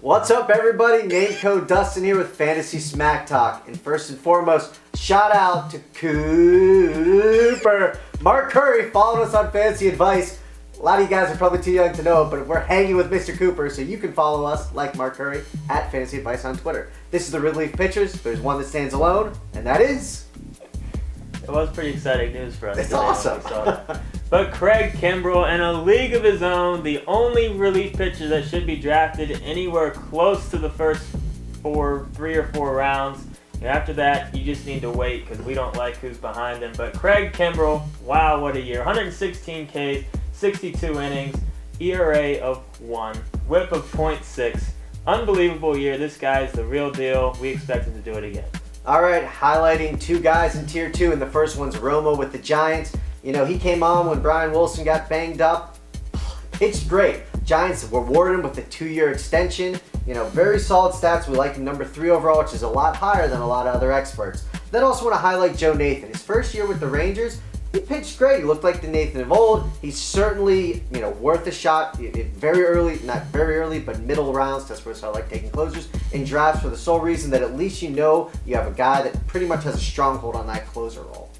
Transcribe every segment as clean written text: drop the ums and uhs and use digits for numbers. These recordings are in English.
What's up, everybody? Name Code Dustin here with Fantasy Smack Talk. And first and foremost, shout out to Cooper. Mark Curry followed us on Fantasy Advice. A lot of you guys are probably too young to know it, but we're hanging with Mr. Cooper, so you can follow us, like Mark Curry, at Fantasy Advice on Twitter. This is the relief pitchers. There's one that stands alone, and that is... It was pretty exciting news for us. It's today awesome. when we saw that. But Craig Kimbrell, in a league of his own, the only relief pitcher that should be drafted anywhere close to the first 3 or 4 rounds. And after that, you just need to wait because we don't like who's behind him. But Craig Kimbrell, wow, what a year. 116 Ks, 62 innings, ERA of 1, whip of .6. Unbelievable year. This guy's the real deal. We expect him to do it again. All right, highlighting 2 guys in Tier 2, and the first one's Romo with the Giants. You know, he came on when Brian Wilson got banged up. Pitched great. Giants rewarded him with a 2-year extension. You know, very solid stats. We like him number 3 overall, which is a lot higher than a lot of other experts. Then also want to highlight Joe Nathan. His first year with the Rangers, he pitched great. He looked like the Nathan of old. He's certainly, you know, worth a shot. Very early, not very early, but middle rounds. That's where I like taking closers in drafts for the sole reason that at least you know you have a guy that pretty much has a stronghold on that closer role.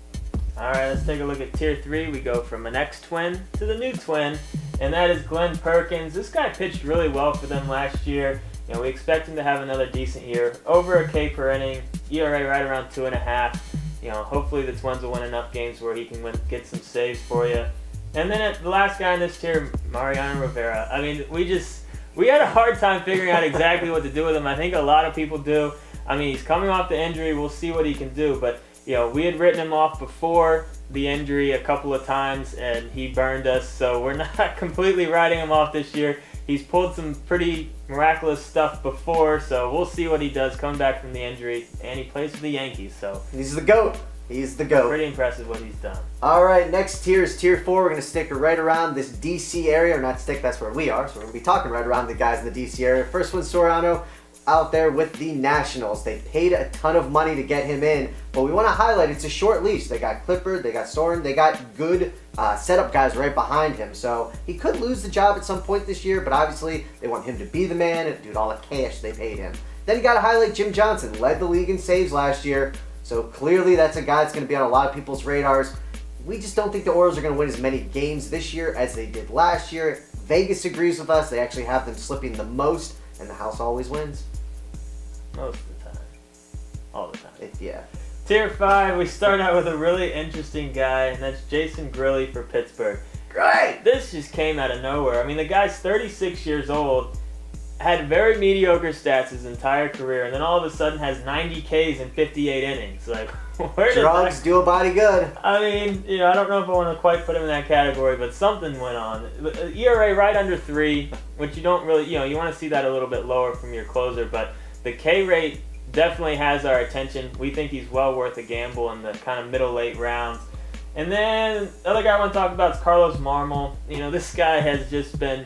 All right, let's take a look at Tier 3. We go from an ex-twin to the new twin, and that is Glenn Perkins. This guy pitched really well for them last year. You know, we expect him to have another decent year. Over a K per inning, ERA right around 2.5. You know, hopefully the Twins will win enough games where he can get some saves for you. And then the last guy in this tier, Mariano Rivera. I mean, we had a hard time figuring out exactly what to do with him. I think a lot of people do. I mean, he's coming off the injury. We'll see what he can do, but you know, we had written him off before the injury a couple of times, and he burned us, so we're not completely writing him off this year. He's pulled some pretty miraculous stuff before, so we'll see what he does coming back from the injury, and he plays for the Yankees, so... He's the GOAT. He's the GOAT. Pretty impressive what he's done. All right, next tier is Tier 4. We're going to stick right around this D.C. area, or not stick, that's where we are, so we're going to be talking right around the guys in the D.C. area. First one's Soriano, out there with the Nationals. They paid a ton of money to get him in, but we want to highlight it's a short leash. They got Clippard, they got Soren, they got good setup guys right behind him. So he could lose the job at some point this year, but obviously they want him to be the man and do all the cash they paid him. Then you got to highlight Jim Johnson, led the league in saves last year. So clearly that's a guy that's going to be on a lot of people's radars. We just don't think the Orioles are going to win as many games this year as they did last year. Vegas agrees with us. They actually have them slipping the most, and the house always wins. Most of the time. All the time. Yeah. Tier 5, we start out with a really interesting guy, and that's Jason Grilli for Pittsburgh. Great! This just came out of nowhere. I mean, the guy's 36 years old, had very mediocre stats his entire career, and then all of a sudden has 90 Ks in 58 innings. Like, where did drugs do a body good? I mean, you know, I don't know if I want to quite put him in that category, but something went on. ERA right under 3, which you don't really, you know, you want to see that a little bit lower from your closer, but the K rate definitely has our attention. We think he's well worth a gamble in the kind of middle-late rounds. And then the other guy I want to talk about is Carlos Marmol. You know, this guy has just been,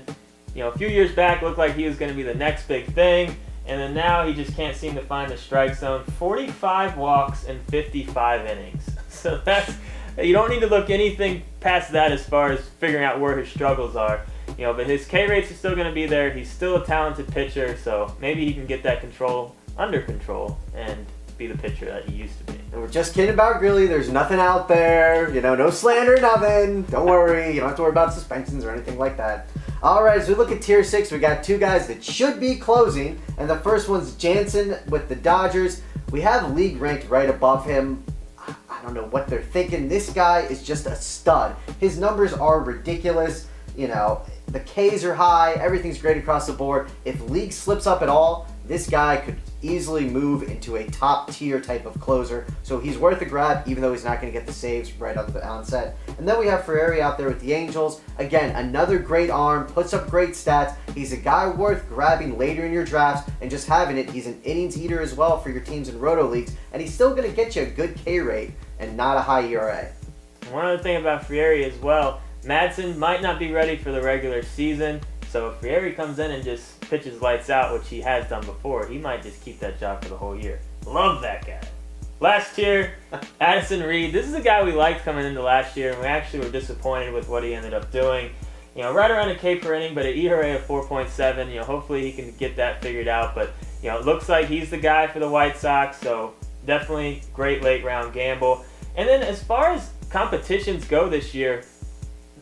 you know, a few years back looked like he was going to be the next big thing, and then now he just can't seem to find the strike zone. 45 walks in 55 innings. So that's, you don't need to look anything past that as far as figuring out where his struggles are. You know, but his K rates are still going to be there. He's still a talented pitcher, so maybe he can get that control under control and be the pitcher that he used to be. And we're just kidding about Grilli. There's nothing out there. You know, no slander, nothing. Don't worry. You don't have to worry about suspensions or anything like that. All right, as we look at Tier 6, we got 2 guys that should be closing, and the first one's Jansen with the Dodgers. We have league ranked right above him. I don't know what they're thinking. This guy is just a stud. His numbers are ridiculous. You know, the Ks are high, everything's great across the board. If league slips up at all, this guy could easily move into a top tier type of closer. So he's worth a grab, even though he's not going to get the saves right on the onset. And then we have Ferrari out there with the Angels. Again, another great arm, puts up great stats. He's a guy worth grabbing later in your drafts and just having it. He's an innings eater as well for your teams in roto leagues. And he's still going to get you a good K rate and not a high ERA. One other thing about Frieri as well, Madsen might not be ready for the regular season, so if Frieri comes in and just pitches lights out, which he has done before, he might just keep that job for the whole year. Love that guy. Last year, Addison Reed. This is a guy we liked coming into last year, and we actually were disappointed with what he ended up doing. right around a K per inning, but an ERA of 4.7. Hopefully he can get that figured out. But it looks like he's the guy for the White Sox. So definitely great late round gamble. And then as far as competitions go this year,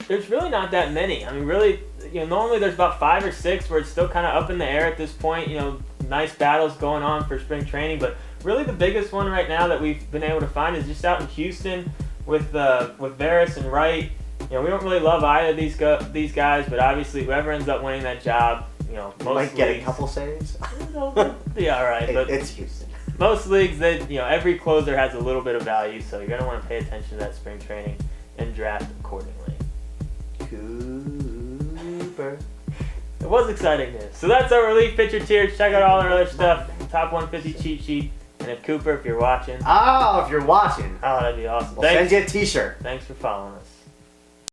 there's really not that many. I mean, really, normally there's about 5 or 6 where it's still kind of up in the air at this point. Nice battles going on for spring training, but really the biggest one right now that we've been able to find is just out in Houston with Veras and Wright. We don't really love either of these guys, but obviously whoever ends up winning that job, most might get leagues, a couple saves. they'll be all right. But It's Houston. most leagues, every closer has a little bit of value, so you're gonna want to pay attention to that spring training and draft accordingly. Cooper. It was exciting news. So that's our relief pitcher tiers. Check out all our other stuff. Top 150 cheat sheet. And if you're watching. Oh, if you're watching, Oh, that'd be awesome. we'll send you a t-shirt. Thanks for following us.